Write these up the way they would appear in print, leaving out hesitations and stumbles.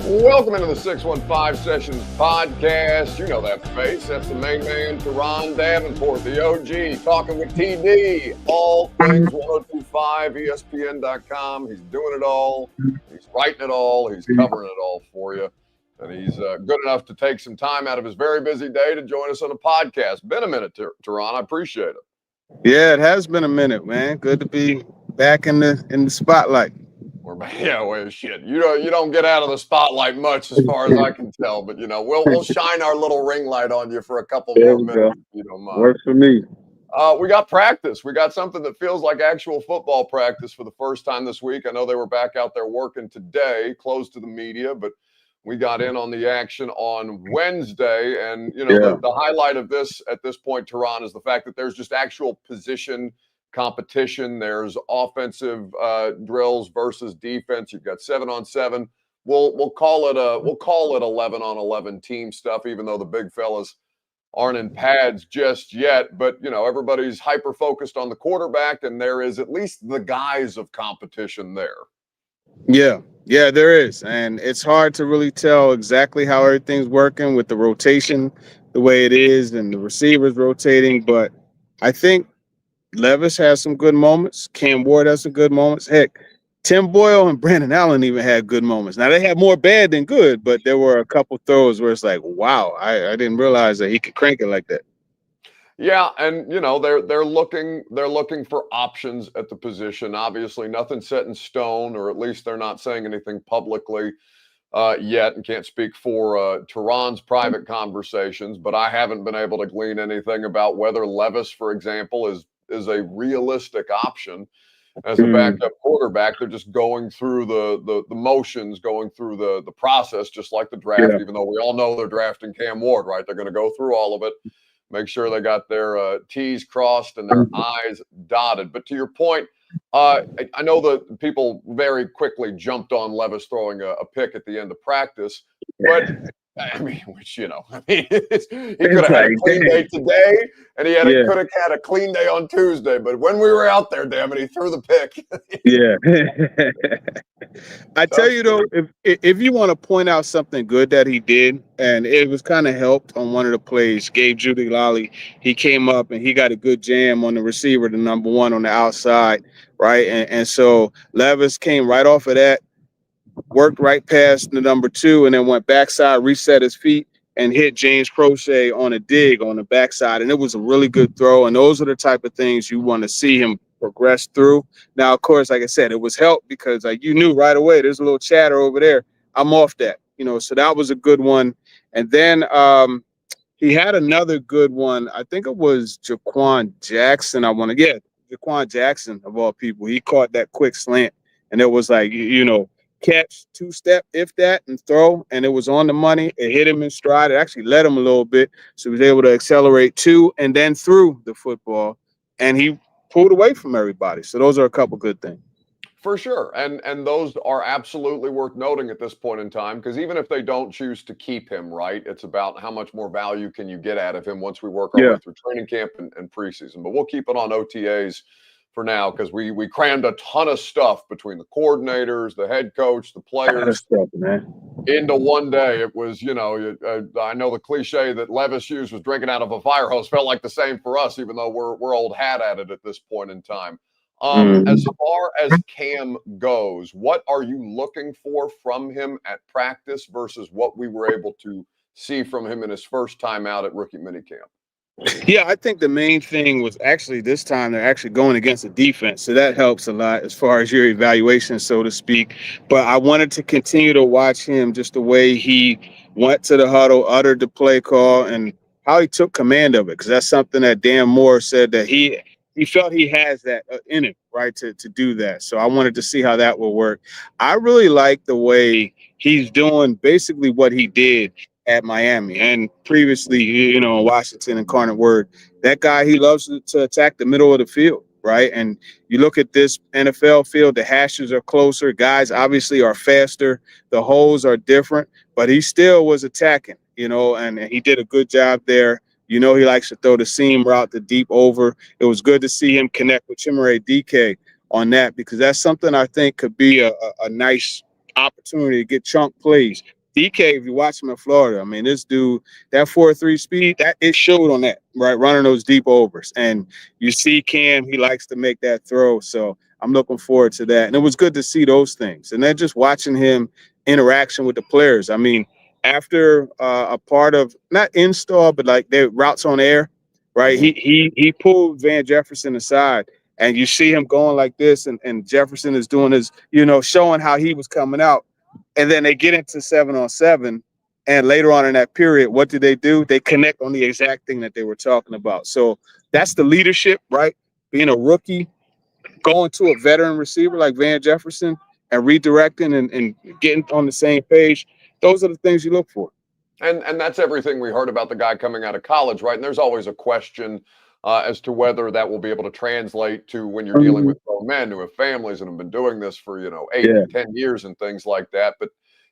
Welcome into the 615 Sessions podcast. You know that face. That's the main man, Teron Davenport, the OG, talking with TD. All things 1025, ESPN.com. He's doing it all. He's writing it all. He's covering it all for you. And he's good enough to take some time out of his very busy day to join us on a podcast. Been a minute, Teron. I appreciate it. Yeah, it has been a minute, man. Good to be back in the spotlight. Well, shit. You don't get out of the spotlight much, as far as I can tell. But we'll shine our little ring light on you for a couple more minutes, if you don't mind. Works for me. We got practice. We got something that feels like actual football practice for the first time this week. I know they were back out there working today, closed to the media, but we got in on the action on Wednesday. And the highlight of this at this point, Teron, is the fact that there's just actual position competition. There's offensive drills versus defense. You've got 7-on-7. We'll call it 11-on-11 team stuff, even though the big fellas aren't in pads just yet. But everybody's hyper focused on the quarterback, and there is at least the guise of competition there. Yeah, there is, and it's hard to really tell exactly how everything's working with the rotation the way it is and the receivers rotating. But I think Levis has some good moments. Cam Ward has some good moments. Heck, Tim Boyle and Brandon Allen even had good moments. Now, they had more bad than good, but there were a couple throws where it's like, wow, I didn't realize that he could crank it like that. Yeah, and they're looking for options at the position. Obviously, nothing set in stone, or at least they're not saying anything publicly yet, and can't speak for Teron's private conversations. But I haven't been able to glean anything about whether Levis, for example, is a realistic option as a backup quarterback. They're just going through the motions, going through the process, just like the draft, even though we all know they're drafting Cam Ward, right? They're going to go through all of it, make sure they got their T's crossed and their I's dotted. But to your point, I know that people very quickly jumped on Levis throwing a pick at the end of practice, but I mean, he could have had a clean day today, and he could have had a clean day on Tuesday. But when we were out there, damn it, he threw the pick. I tell you though, if you want to point out something good that he did, and it was kind of helped on one of the plays, Gabe Jeudy-Lally, he came up and he got a good jam on the receiver, the number one on the outside, right? And so Levis came right off of that, worked right past the number two, and then went backside, reset his feet, and hit James Crochet on a dig on the backside. And it was a really good throw. And those are the type of things you want to see him progress through. Now, of course, like I said, it was helped because you knew right away there's a little chatter over there. I'm off that, so that was a good one. And then he had another good one. I think it was Jaquan Jackson. Jaquan Jackson, of all people. He caught that quick slant, and it was like, catch, two-step, if that, and throw, and it was on the money. It hit him in stride. It actually led him a little bit, so he was able to accelerate to and then threw the football, and he pulled away from everybody. So those are a couple good things. For sure, and those are absolutely worth noting at this point in time, because even if they don't choose to keep him, right, it's about how much more value can you get out of him once we work our way through training camp and preseason. But we'll keep it on OTAs for now, because we crammed a ton of stuff between the coordinators, the head coach, the players into one day. It was, I know the cliche that Levis used was drinking out of a fire hose felt like the same for us, even though we're old hat at it at this point in time. As far as Cam goes, what are you looking for from him at practice versus what we were able to see from him in his first time out at rookie minicamp? Yeah, I think the main thing was actually this time they're actually going against the defense. So that helps a lot as far as your evaluation, so to speak. But I wanted to continue to watch him, just the way he went to the huddle, uttered the play call, and how he took command of it. Because that's something that Dan Moore said that he felt he has that in him, right, to do that. So I wanted to see how that will work. I really like the way he's doing basically what he did at Miami and previously, in Washington. Incarnate Word. That guy, he loves to attack the middle of the field, right? And you look at this NFL field, the hashes are closer. Guys obviously are faster. The holes are different, but he still was attacking, and he did a good job there. He likes to throw the seam route, the deep over. It was good to see him connect with Chimere DK on that, because that's something I think could be a nice opportunity to get chunk plays. DK, if you watch him in Florida, I mean, this dude, that 4.3 speed, that it showed on that, right? Running those deep overs. And you see Cam, he likes to make that throw. So I'm looking forward to that. And it was good to see those things. And then just watching him interaction with the players. I mean, after a part of not install, but like their routes on air, right? He pulled Van Jefferson aside, and you see him going like this, and Jefferson is doing his, showing how he was coming out. And then they get into 7-on-7. And later on in that period, what do? They connect on the exact thing that they were talking about. So that's the leadership, right? Being a rookie, going to a veteran receiver like Van Jefferson and redirecting and getting on the same page. Those are the things you look for. And that's everything we heard about the guy coming out of college, right? And there's always a question as to whether that will be able to translate to when you're dealing with grown men who have families and have been doing this for, 8-10 years and things like that. But,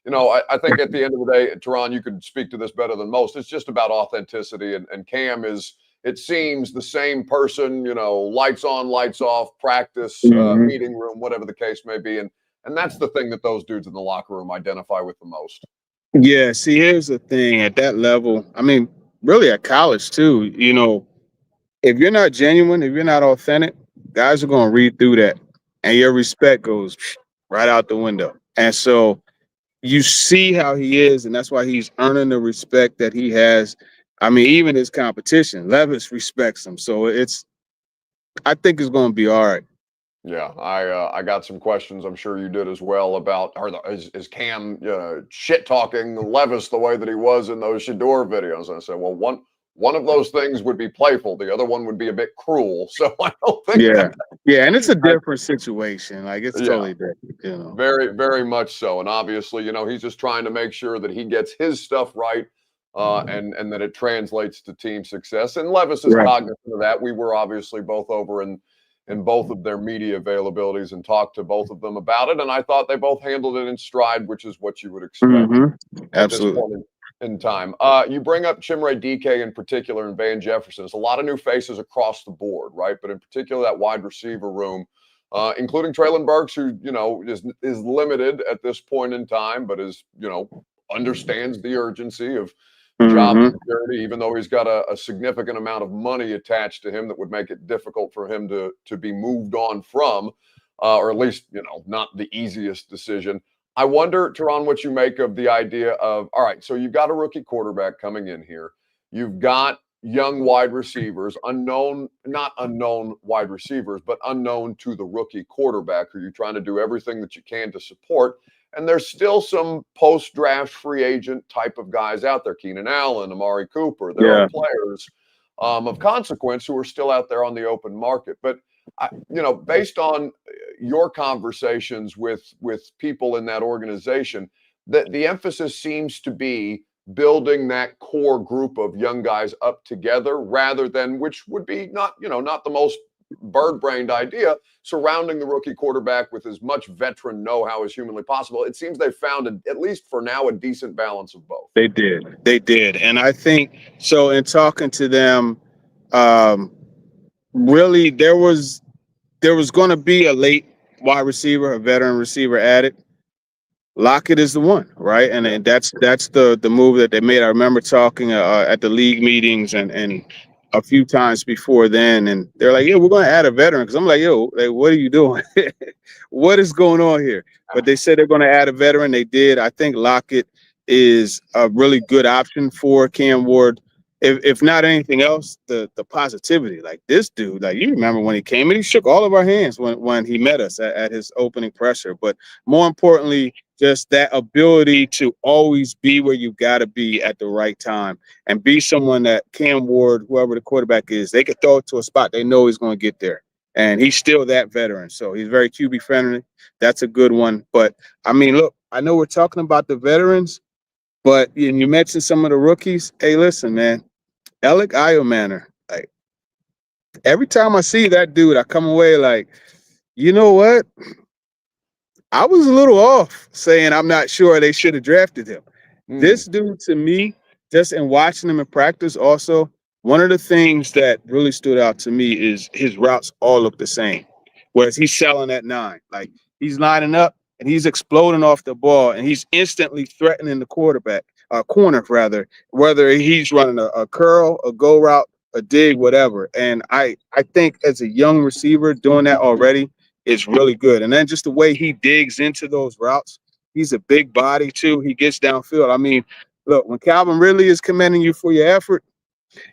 I think at the end of the day, Teron, you could speak to this better than most. It's just about authenticity. And Cam is, it seems, the same person, lights on, lights off, practice, meeting room, whatever the case may be. And that's the thing that those dudes in the locker room identify with the most. Yeah, see, here's the thing at that level. I mean, really at college too, if you're not genuine, if you're not authentic, guys are going to read through that and your respect goes right out the window. And so you see how he is, and that's why he's earning the respect that he has. I mean, even his competition, Levis respects him. So I think it's going to be all right. Yeah, I got some questions. I'm sure you did as well about is Cam shit talking Levis the way that he was in those Shador videos? And I said, well, one of those things would be playful, the other one would be a bit cruel. So I don't think. Yeah, and it's a different situation. Like it's totally different. Very, very much so. And obviously, he's just trying to make sure that he gets his stuff right. And that it translates to team success. And Levis is cognizant of that. We were obviously both over in both of their media availabilities and talked to both of them about it. And I thought they both handled it in stride, which is what you would expect at this point in time. You bring up Chimere DK in particular and Van Jefferson. There's a lot of new faces across the board, right? But in particular, that wide receiver room, including Traylon Burks, who, is limited at this point in time, but is, understands the urgency of job security, even though he's got a significant amount of money attached to him that would make it difficult for him to be moved on from, or at least, not the easiest decision. I wonder, Teron, what you make of the idea of, all right, so you've got a rookie quarterback coming in here. You've got young wide receivers, not unknown wide receivers, but unknown to the rookie quarterback who you're trying to do everything that you can to support. And there's still some post-draft free agent type of guys out there, Keenan Allen, Amari Cooper. There are players of consequence who are still out there on the open market. But, based on your conversations with people in that organization, the emphasis seems to be building that core group of young guys up together rather than, which would be not the most bird-brained idea, surrounding the rookie quarterback with as much veteran know-how as humanly possible. It seems they found, at least for now, a decent balance of both. They did. And I think, so in talking to them, really there was going to be a late wide receiver, a veteran receiver added. Lockett is the one, right? And that's the move that they made. I remember talking at the league meetings and a few times before then, and they're like, yeah, we're going to add a veteran. Because I'm like, yo, what are you doing? What is going on here? But they said they're going to add a veteran. They did. I think Lockett is a really good option for Cam Ward. If not anything else, the positivity. Like this dude, like you remember when he came and he shook all of our hands when he met us at his opening presser. But more importantly, just that ability to always be where you got to be at the right time and be someone that Cam Ward, whoever the quarterback is, they could throw it to a spot they know he's going to get there. And he's still that veteran. So he's very QB friendly. That's a good one. But I mean, look, I know we're talking about the veterans, but you mentioned some of the rookies. Hey, listen, man, Alec Iomanner, like every time I see that dude, I come away like, you know what? I was a little off saying I'm not sure they should have drafted him. This dude, to me, just in watching him in practice, also, one of the things that really stood out to me is his routes all look the same. Whereas he's selling at 9. Like he's lining up, and he's exploding off the ball, and he's instantly threatening the corner rather, whether he's running a curl, a go route, a dig, whatever. And I think as a young receiver doing that already is really good. And then just the way he digs into those routes, he's a big body too. He gets downfield. I mean, look, when Calvin Ridley is commending you for your effort,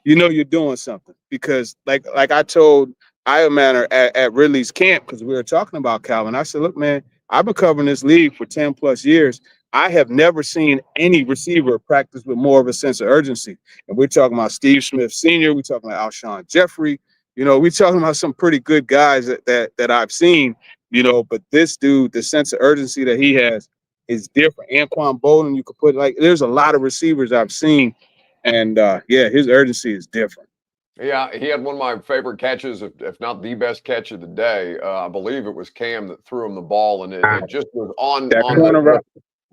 you know you're doing something. Because like I told Iron Manor at Ridley's camp, because we were talking about Calvin, I said, look, man, I've been covering this league for 10 plus years. I have never seen any receiver practice with more of a sense of urgency. And we're talking about Steve Smith Sr., we're talking about Alshon Jeffrey, we're talking about some pretty good guys that I've seen, but this dude, the sense of urgency that he has is different. Anquan Bolden, you could put there's a lot of receivers I've seen. And yeah, his urgency is different. Yeah, he had one of my favorite catches, if not the best catch of the day. I believe it was Cam that threw him the ball, and it just was on That on corner route.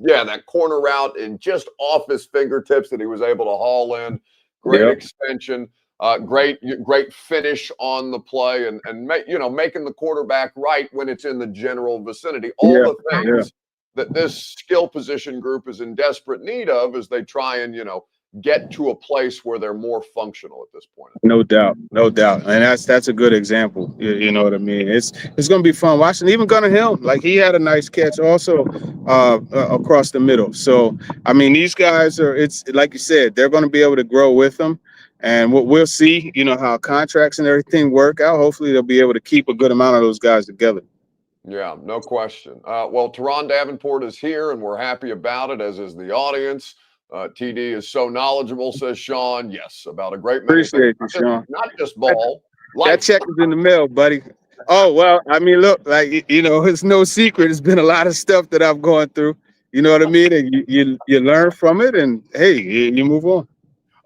yeah, that corner route and just off his fingertips that he was able to haul in. Great extension, great finish on the play, and making the quarterback right when it's in the general vicinity. All the things that this skill position group is in desperate need of as they try and get to a place where they're more functional at this point. No doubt, and that's a good example. You know what I mean? It's going to be fun watching. Even Gunnar Hill, like he had a nice catch also across the middle. So I mean, these guys are. It's like you said, they're going to be able to grow with them, and what we'll see, how contracts and everything work out. Hopefully, they'll be able to keep a good amount of those guys together. Yeah, no question. Well, Teron Davenport is here, and we're happy about it, as is the audience. TD is so knowledgeable, says Sean. Yes, about a great many Appreciate things. you, Sean. Not just ball. That check is in the mail, buddy. Oh, well, I mean, look, it's no secret. It's been a lot of stuff that I've gone through. You know what I mean? And you learn from it, and hey, you move on.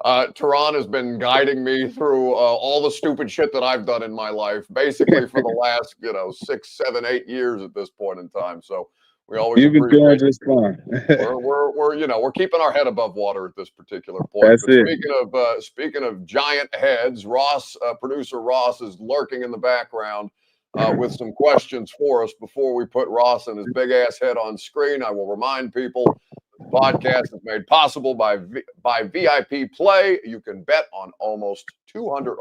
Teron has been guiding me through all the stupid shit that I've done in my life, basically for the last 6, 7, 8 years at this point in time. So we always You've been doing just fine. we're keeping our head above water at this particular point. That's but it. Speaking of giant heads, producer Ross is lurking in the background with some questions for us. Before we put Ross and his big ass head on screen, I will remind people the podcast is made possible by VIP Play. You can bet on almost 200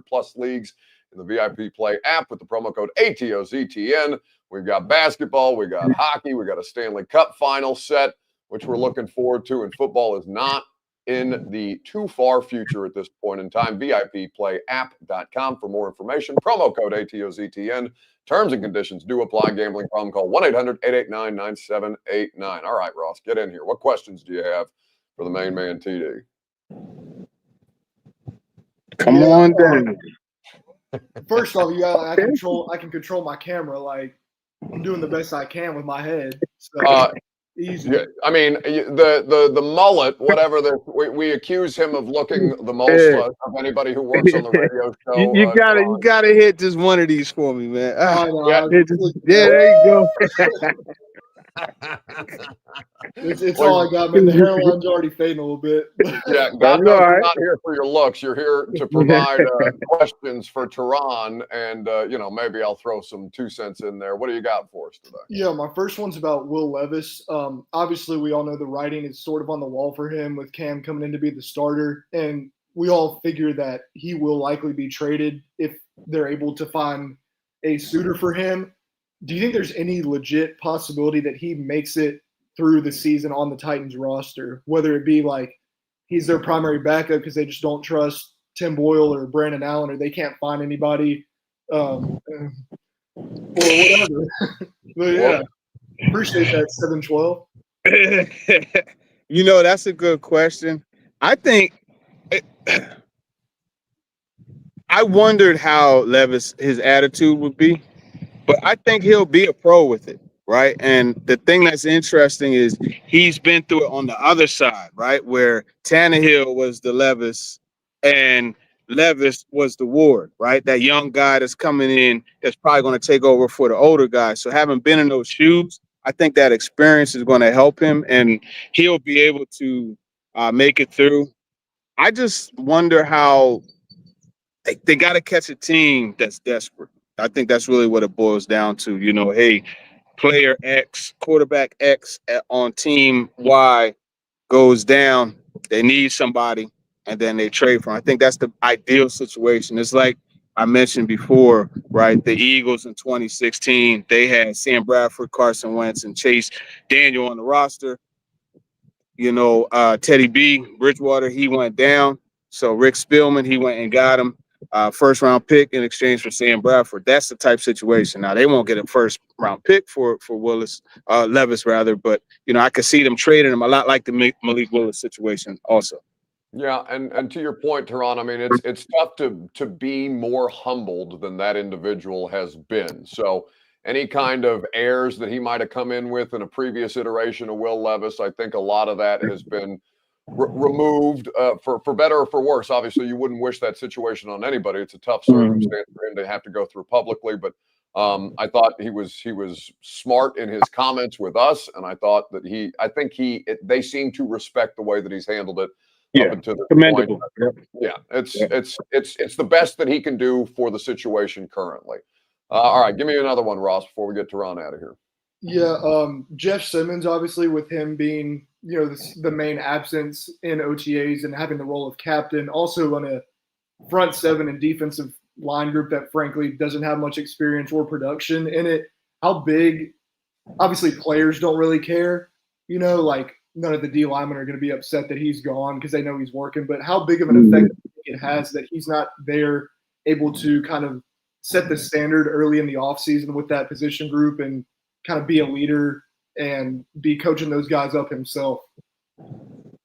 plus leagues in the VIP Play app with the promo code ATOZTN. We've got basketball, we got hockey, we got a Stanley Cup final set, which we're looking forward to. And football is not in the too far future at this point in time. VIPplayapp.com for more information. Promo code ATOZTN. Terms and conditions do apply. Gambling problem, call 1-800-889-9789. All right, Ross, get in here. What questions do you have for the main man, TD? Come on down. First off, I can control my camera. Like I'm doing the best I can with my head. So easy. Yeah, I mean, the mullet, whatever. We accuse him of looking the most of anybody who works on the radio show. You gotta hit just one of these for me, man. There you go. It's all I got, man. The hairline's already fading a little bit. Yeah, God knows you're not here for your looks. You're here to provide questions for Teron, and maybe I'll throw some 2 cents in there. What do you got for us today? Yeah, my first one's about Will Levis. Obviously, we all know the writing is sort of on the wall for him with Cam coming in to be the starter, and we all figure that he will likely be traded if they're able to find a suitor for him. Do you think there's any legit possibility that he makes it through the season on the Titans roster, whether it be like he's their primary backup because they just don't trust Tim Boyle or Brandon Allen, or they can't find anybody or whatever? But yeah, appreciate that 712. That's a good question. I think I wondered how Levis, his attitude would be. But I think he'll be a pro with it, right? And the thing that's interesting is he's been through it on the other side, right? Where Tannehill was the Levis and Levis was the Ward, right? That young guy that's coming in that's probably going to take over for the older guy. So having been in those shoes, I think that experience is going to help him, and he'll be able to make it through. I just wonder how they got to catch a team that's desperate. I think that's really what it boils down to. Hey, player X, quarterback X on team Y goes down, they need somebody, and then they trade for him. I think that's the ideal situation. It's like I mentioned before, right? The Eagles in 2016, they had Sam Bradford, Carson Wentz, and Chase Daniel on the roster. Teddy B, Bridgewater, he went down. So Rick Spielman, he went and got him. First round pick in exchange for Sam Bradford. That's the type situation. Now they won't get a first round pick for Levis rather, but I could see them trading him a lot like the Malik Willis situation also. Yeah, and to your point, Tehran, I mean, it's tough to be more humbled than that individual has been. So any kind of airs that he might have come in with in a previous iteration of Will Levis, I think a lot of that has been removed for better or for worse. Obviously, you wouldn't wish that situation on anybody. It's a tough circumstance for him to have to go through publicly, but I thought he was smart in his comments with us, and I thought that they seem to respect the way that he's handled it. Yeah, up until this commendable. point. Yeah, it's the best that he can do for the situation currently. All right, give me another one, Ross, before we get Tehran out of here. Yeah, Jeff Simmons, obviously, with him being the main absence in OTAs and having the role of captain, also on a front seven and defensive line group that frankly doesn't have much experience or production in it. How big? Obviously, players don't really care, like none of the D linemen are going to be upset that he's gone because they know he's working. But how big of an effect it has that he's not there, able to kind of set the standard early in the offseason with that position group and kind of be a leader and be coaching those guys up himself.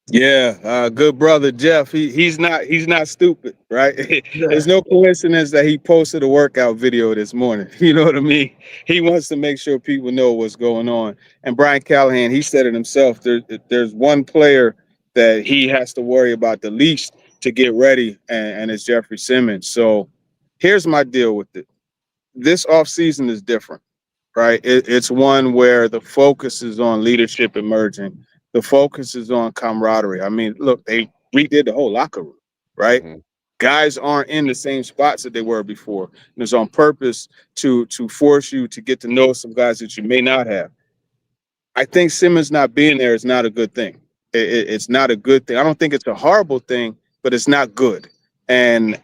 Yeah, good brother Jeff. He's not stupid, right? Yeah. There's no coincidence that he posted a workout video this morning. You know what I mean? He wants to make sure people know what's going on. And Brian Callahan, he said it himself. There's one player that he has to worry about the least to get ready, and it's Jeffrey Simmons. So here's my deal with it. This offseason is different, right? It's one where the focus is on leadership emerging. The focus is on camaraderie. I mean, look, they redid the whole locker room, right? Mm-hmm. Guys aren't in the same spots that they were before. And it's on purpose to force you to get to know some guys that you may not have. I think Simmons not being there is not a good thing. It's not a good thing. I don't think it's a horrible thing, but it's not good. And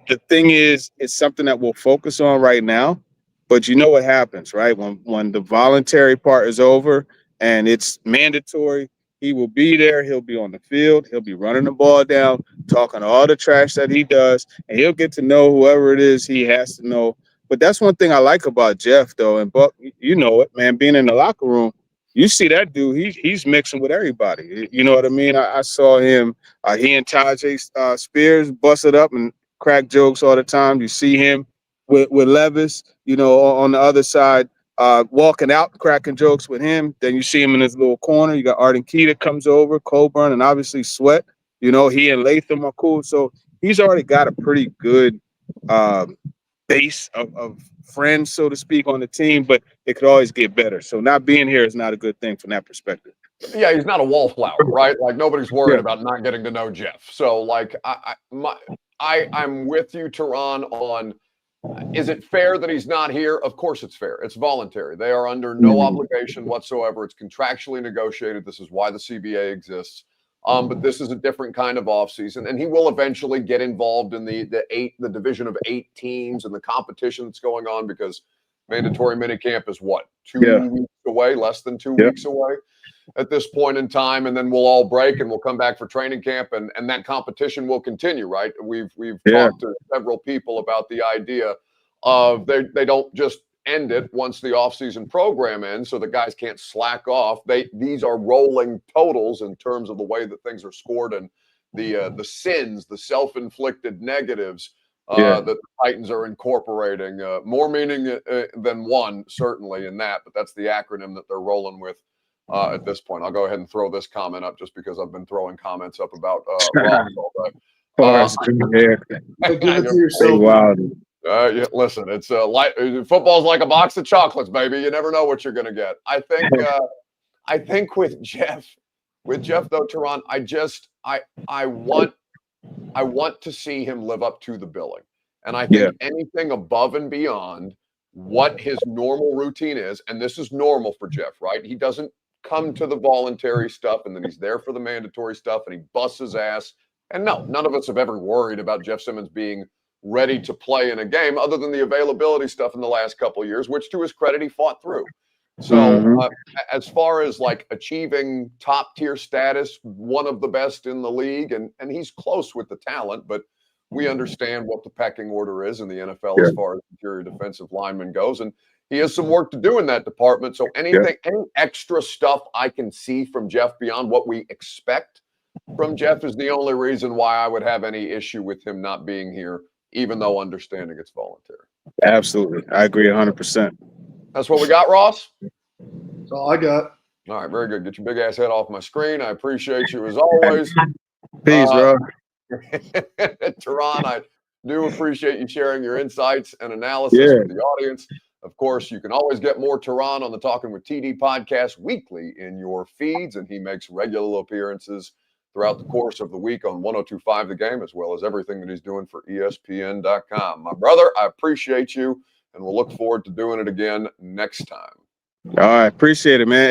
the thing is, it's something that we'll focus on right now. But you know what happens, right? When the voluntary part is over and it's mandatory, he will be there. He'll be on the field. He'll be running the ball down, talking all the trash that he does, and he'll get to know whoever it is he has to know. But that's one thing I like about Jeff, though. And Buck, you know it, man. Being in the locker room, you see that dude. He's mixing with everybody. You know what I mean? I saw him. He and Tajay Spears busted up and crack jokes all the time. You see him with Levis, on the other side, walking out, cracking jokes with him. Then you see him in his little corner. You got Arden Key that comes over, Coburn, and obviously Sweat. He and Latham are cool. So he's already got a pretty good base of friends, so to speak, on the team, but it could always get better. So not being here is not a good thing from that perspective. Yeah, he's not a wallflower, right? Like nobody's worried about not getting to know Jeff. So like I'm with you, Tehran, on is it fair that he's not here? Of course it's fair. It's voluntary. They are under no obligation whatsoever. It's contractually negotiated. This is why the CBA exists. But this is a different kind of offseason, and he will eventually get involved in the division of 8 teams and the competition that's going on because mandatory minicamp is what, 2 weeks away, less than 2 weeks away at this point in time, and then we'll all break and we'll come back for training camp, and that competition will continue, right? We've talked to several people about the idea of they don't just end it once the offseason program ends, so the guys can't slack off. These are rolling totals in terms of the way that things are scored and the sins, the self-inflicted negatives that the Titans are incorporating. More meaning than one, certainly, in that, but that's the acronym that they're rolling with at this point. I'll go ahead and throw this comment up just because I've been throwing comments up about Ross all day. Give it to yourself. Wow. Yeah, listen, it's football's like a box of chocolates, baby. You never know what you're going to get. I think with Jeff though, Tehran, I want to see him live up to the billing, and I think anything above and beyond what his normal routine is. And this is normal for Jeff, right? He doesn't come to the voluntary stuff and then he's there for the mandatory stuff and he busts his ass. And no, none of us have ever worried about Jeff Simmons being ready to play in a game other than the availability stuff in the last couple of years, which to his credit, he fought through. So as far as like achieving top tier status, one of the best in the league, and he's close with the talent, but we understand what the pecking order is in the NFL as far as interior defensive lineman goes. And he has some work to do in that department. So any extra stuff I can see from Jeff beyond what we expect from Jeff is the only reason why I would have any issue with him not being here, even though understanding it's voluntary. Absolutely. I agree 100%. That's what we got, Ross? That's all I got. All right, very good. Get your big ass head off my screen. I appreciate you as always. Peace, bro. Teron, I do appreciate you sharing your insights and analysis with the audience. Of course, you can always get more Teron on the Talking with TD podcast weekly in your feeds, and he makes regular appearances throughout the course of the week on 102.5 The Game, as well as everything that he's doing for ESPN.com. My brother, I appreciate you, and we'll look forward to doing it again next time. All right. Appreciate it, man.